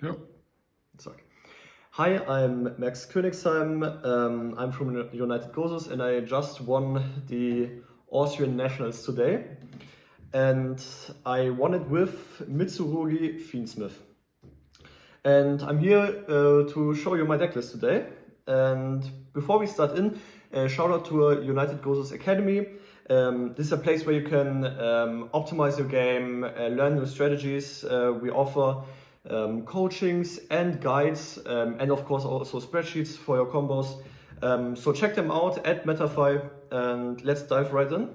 Yeah. Sorry. Hi, I'm Max Königsheim. I'm from United Gosus and I just won the Austrian Nationals today. And I won it with Mitsurugi Fiendsmith. And I'm here to show you my decklist today. And before we start in, shout out to United Gosus Academy. This is a place where you can optimize your game, learn new strategies. We offer coachings and guides, and of course also spreadsheets for your combos. So check them out at Metafy, and let's dive right in.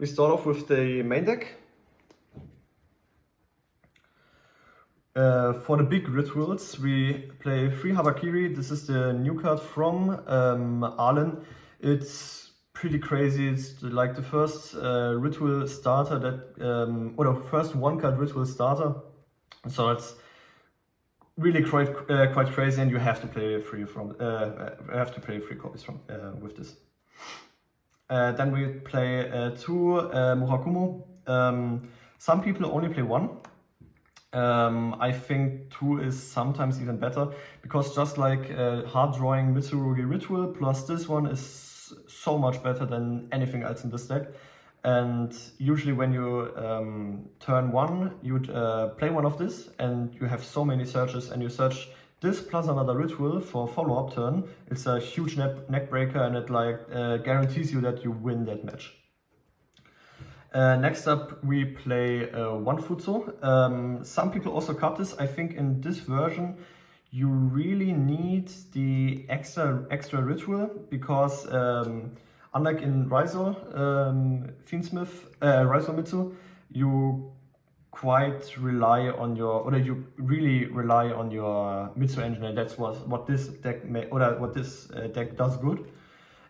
We start off with the main deck. For the big rituals, we play 3 Habakiri. This is the new card from Alin. It's pretty crazy. It's like the first ritual starter that, or the first 1-card ritual starter. So it's really quite crazy, and you have to play 3 copies from with this. Then we play 2 Murakumo. Some people only play 1. I think 2 is sometimes even better, because just like hard drawing Mitsurugi ritual plus this one is so much better than anything else in this deck. And usually when you turn 1, you'd play one of this, and you have so many searches, and you search this plus another ritual for follow-up turn. It's a huge neck breaker, and it like guarantees you that you win that match. Next up we play 1 Futsu. Some people also cut this. I think in this version you really need the extra ritual, because unlike in Raizo Fiendsmith, Raizo Mitsu, you quite rely on your, or you really rely on your Mitsu engine, and that's what this deck deck does good.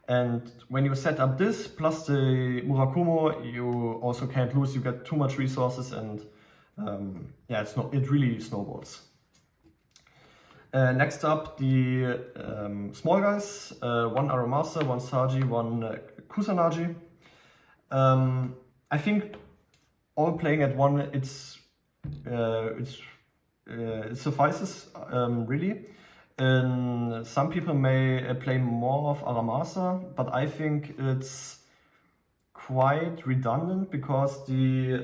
And when you set up this plus the Murakumo, you also can't lose. You get too much resources, and yeah, it really snowballs. Next up, the small guys, 1 Aramasa, 1 Saji, 1 Kusanagi. I think all playing at 1, it suffices, really. Some people may play more of Aramasa, but I think it's quite redundant, because the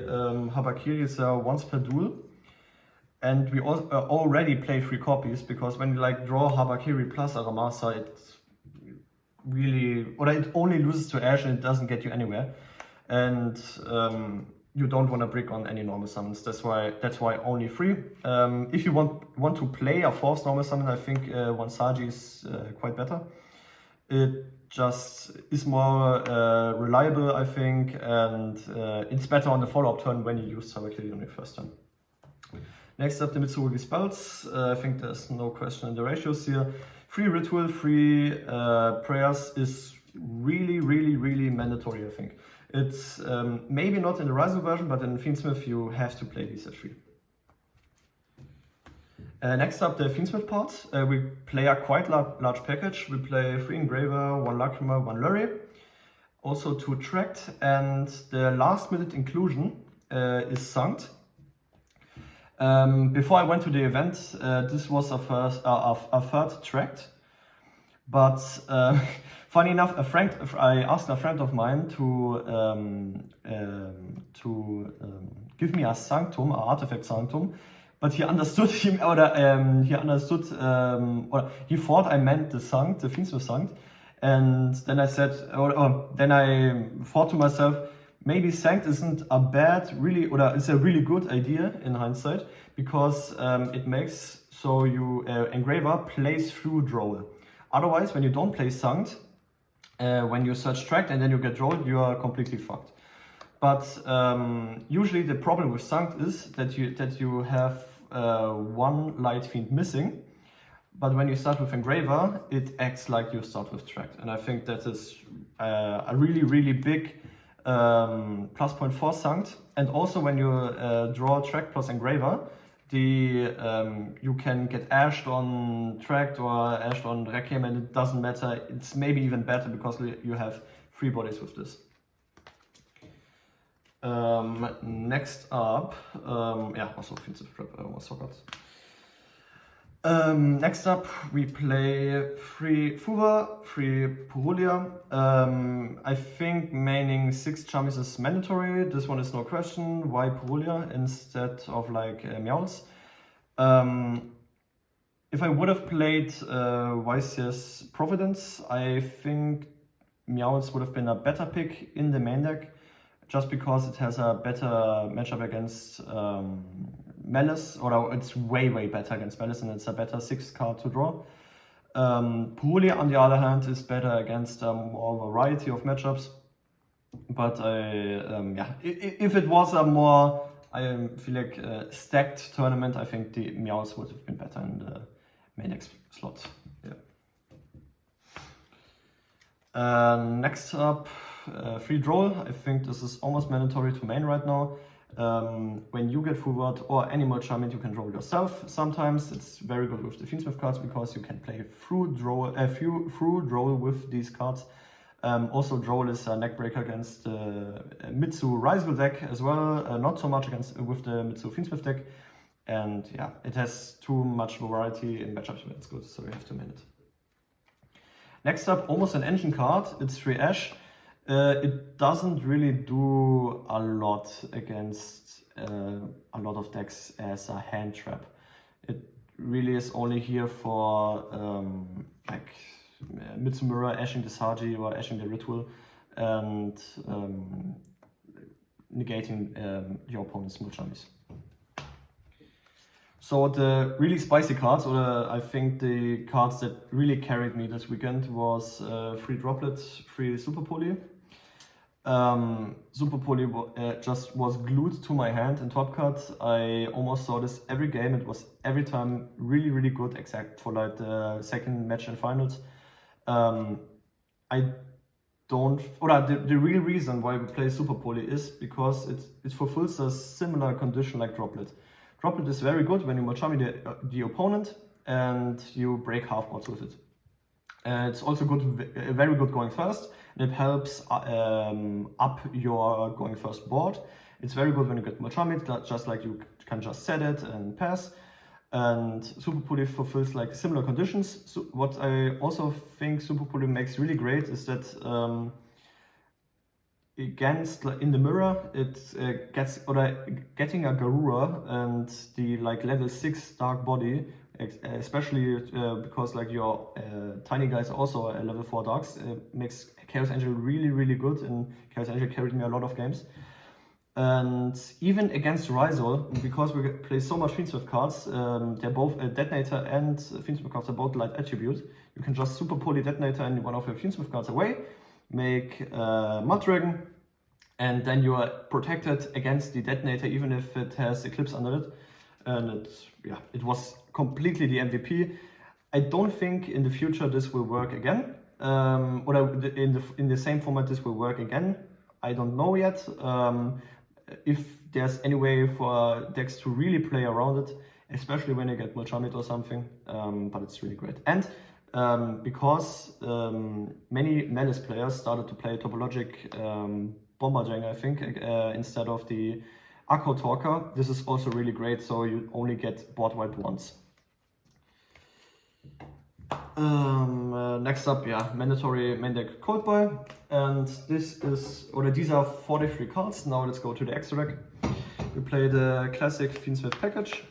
Habakiri is once per duel. And we already play 3 copies, because when you like draw Habakiri plus Aramasa, it really, or it only loses to Ash and it doesn't get you anywhere. And you don't want to brick on any normal summons. That's why only 3. If you want to play a 4th normal summon, I think 1 Saji is quite better. It just is more reliable, I think, and it's better on the follow-up turn when you use Habakiri on your first turn. Next up, the Mitsurugi spells. I think there's no question in the ratios here. 3 ritual, 3 prayers is really mandatory, I think. It's maybe not in the Raizo version, but in Fiendsmith you have to play these at 3. Next up, the Fiendsmith part. We play a quite large package. We play 3 Engraver, 1 Lacrima, 1 Lurry. Also 2 Tract, and the last minute inclusion is Sanct. Before I went to the event, this was a 3rd Tract. But funny enough, I asked a friend of mine to give me a Sanctum, an artifact Sanctum, but he understood or he thought I meant the Sanct, the Fiendsmith Sanct, and then I said, then I thought to myself, maybe Sanct isn't a bad, it's a really good idea in hindsight, because it makes so you Engraver plays through Droll. Otherwise, when you don't play Sanct, when you search Tract and then you get Drolled, you are completely fucked. But usually the problem with Sanct is that you have 1 Light Fiend missing. But when you start with Engraver, it acts like you start with Tract. And I think that is a really big plus point for Sanct. And also when you draw Tract plus Engraver, you can get ashed on Tract or ashed on Requiem, and it doesn't matter. It's maybe even better because you have 3 bodies with this. Next up, also Fiendsmith prep, I almost forgot. Next up, we play 3 Fuwa, 3 Purulia. I think maining 6 Chummies is mandatory. This one is no question. Why Purulia instead of like Meowls? If I would have played YCS Providence, I think Meowls would have been a better pick in the main deck, just because it has a better matchup against Malice, or it's way better against Malice, and it's a better 6 card to draw. Purulia, on the other hand, is better against more variety of matchups. But if it was a more, I feel like stacked tournament, I think the Meows would have been better in the main deck slot. Yeah. Next up, free draw. I think this is almost mandatory to main right now. When you get forward or Animal Charmant, you can draw yourself. Sometimes it's very good with the Fiendsmith cards because you can play through draw with these cards. Also, draw is a neckbreaker against the Mitsurugi deck as well. Not so much with the Mitsu Fiendsmith deck. And yeah, it has too much variety in matchups, but it's good, so we have to main it. Next up, almost an engine card. It's 3 Ash. It doesn't really do a lot against a lot of decks as a hand trap. It really is only here for like Mitsumura ashing the Saji or ashing the Ritual and negating your opponent's Mulchamis. So the really spicy cards, or I think the cards that really carried me this weekend, was 3 Droplets, 3 Super Poly. Super Poly just was glued to my hand in Top Cut. I almost saw this every game. It was every time really good, except for like the second match and finals. The real reason why we play Super Poly is because it fulfills a similar condition like Droplet. Droplet is very good when you Mulchami the opponent and you break half boards with it. It's also very good going first, and it helps up your going first board. It's very good when you get Mulchami, just like you can just set it and pass. And Super Poly fulfills like similar conditions. So what I also think Super Poly makes really great is that against in the mirror, it getting a Garura and the like level 6 dark body, especially because like your tiny guys are also level 4 darks, makes Chaos Angel really good, and Chaos Angel carried me a lot of games. And even against Rizal, because we play so much Fiendsmith cards, they're both Detonator and Fiendsmith cards are both light attribute. You can just Super Poly Detonator and one of your Fiendsmith cards away, make Mud Dragon, and then you are protected against the Detonator even if it has Eclipse under it. And it was completely the MVP. I don't think in the future this will work again, or in the same format this will work again. I don't know yet. If there's any way for decks to really play around it, especially when you get Mulchamid or something, but it's really great. And because many Malice players started to play Topologic Bomberjang, I think, instead of the Akko Talker, this is also really great, so you only get board wipe once. Next up, mandatory main deck Cold Boy, and these are 43 cards. Now let's go to the extra deck. We play the classic Fiendsmith package.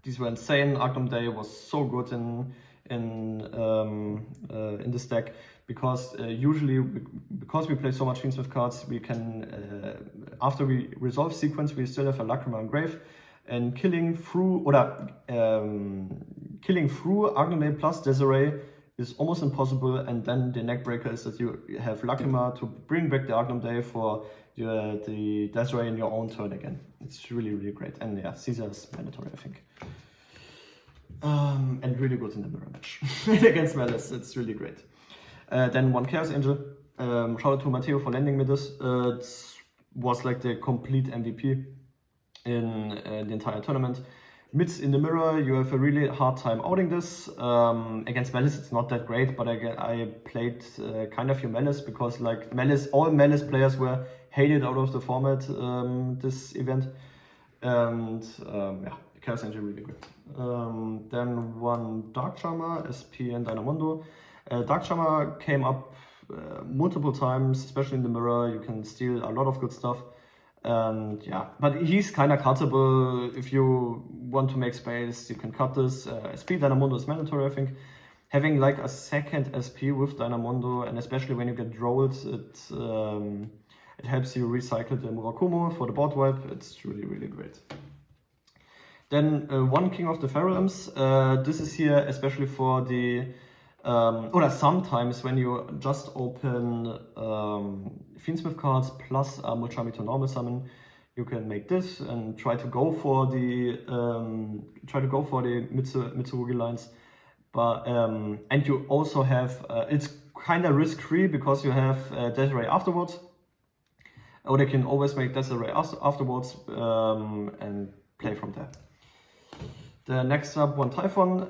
These were insane. Arkham Day was so good in this deck because usually because we play so much Fiendsmith cards, we can after we resolve sequence, we still have a Lacrima and Grave. And killing through Argname plus Desiree is almost impossible, and then the neckbreaker is that you have Lacrima to bring back the Argnam Day for the Desiree in your own turn again. It's really great, and Caesar is mandatory, I think. And really good in the mirror match against Malice, it's really great. Then one Chaos Angel. Shout out to Matteo for landing me this. It was like the complete MVP in the entire tournament. Mids in the mirror, you have a really hard time outing this. Against Malice, it's not that great, but I played kind of few Malice because like all Malice players were hated out of the format this event, and yeah, Chaos Engine really good. Then one Dark Charmer, SP and Dynamondo. Dark Charmer came up multiple times, especially in the mirror. You can steal a lot of good stuff. And yeah, but he's kind of cuttable. If you want to make space, you can cut this. SP Dynamondo is mandatory, I think. Having like a second SP with Dynamondo, and especially when you get rolled, it helps you recycle the Murakumo for the board wipe. It's really, really great. Then one King of the Feral Imps. This is here especially for the or sometimes when you just open Fiendsmith cards plus a Mochami to normal summon, you can make this and try to go for the Mitsurugi lines. But and you also have it's kind of risk free because you have Death Ray afterwards, or they can always make Death Ray afterwards and play from there. The next up, one Typhon.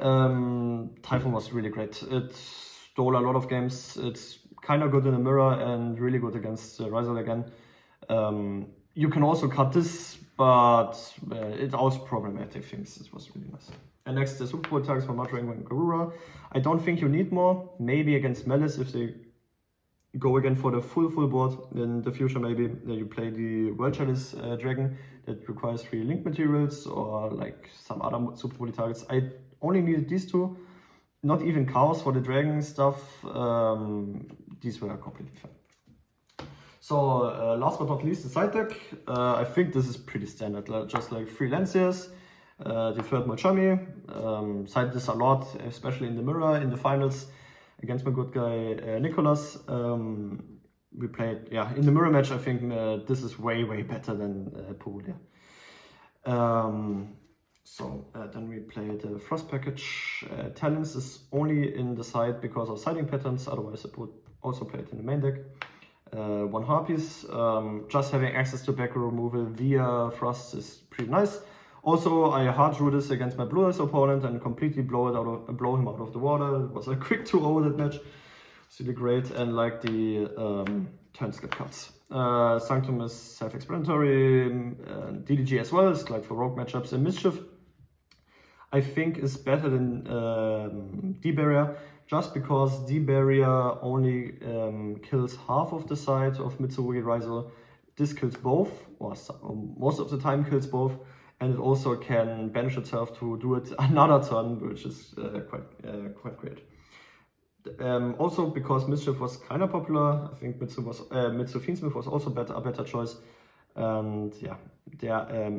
Typhon was really great. It stole a lot of games. It's kind of good in the mirror and really good against Rizal again. You can also cut this, but it also problematic things. It was really nice. And next, the Super Bowl tags for Matrang and Garura. I don't think you need more. Maybe against Malice if they go again for the full board in the future. Maybe you play the World Chalice Dragon that requires 3 link materials or like some other Super Bully targets. I only needed these two, not even Chaos for the Dragon stuff. These were completely fine. So last but not least, the side deck. I think this is pretty standard, just like 3 Lanciers, the third Mochami. Side this a lot, especially in the mirror, in the finals. Against my good guy Nicholas, we played, yeah, in the mirror match. I think this is way better than Purulia. Then we played the Frost package. Talents is only in the side because of siding patterns, otherwise I would also play it in the main deck. One Harpies, just having access to back row removal via Frost is pretty nice. Also, I hard drew this against my Blue Eyes opponent and completely blow him out of the water. It was a quick 2-0 that match. It's really great, and like the turn skip cards. Sanctum is self-explanatory, DDG as well, it's like for rogue matchups. And Mischief, I think, is better than D-Barrier, just because D-Barrier only kills half of the side of Mitsurugi Rizal. This kills both, or most of the time kills both. And it also can banish itself to do it another turn, which is quite great. Also, because Mischief was kind of popular, I think Mitsu Fiendsmith was also a better choice. And yeah,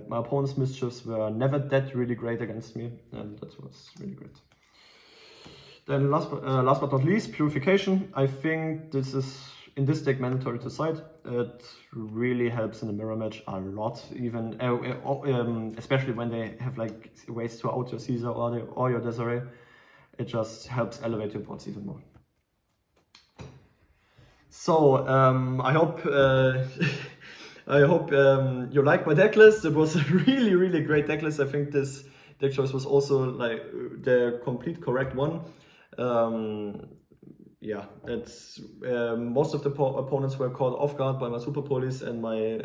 my opponent's Mischiefs were never that really great against me, and that was really great. Then last but not least, Purification. I think this is, in this deck, mandatory to side. It really helps in the mirror match a lot, even especially when they have like ways to out your Caesar or your Desiree. It just helps elevate your boards even more. So I hope you like my deck list. It was a really great deck list. I think this deck choice was also like the complete correct one. Yeah, it's most of the opponents were caught off guard by my Super Polies and my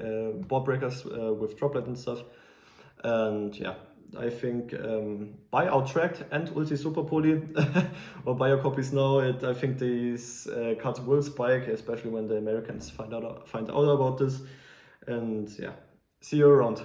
board breakers with Droplet and stuff. And yeah, I think buy Outtracked and Ulti Super Poly or buy your copies now. I think these cards will spike, especially when the Americans find out about this. And yeah, see you around.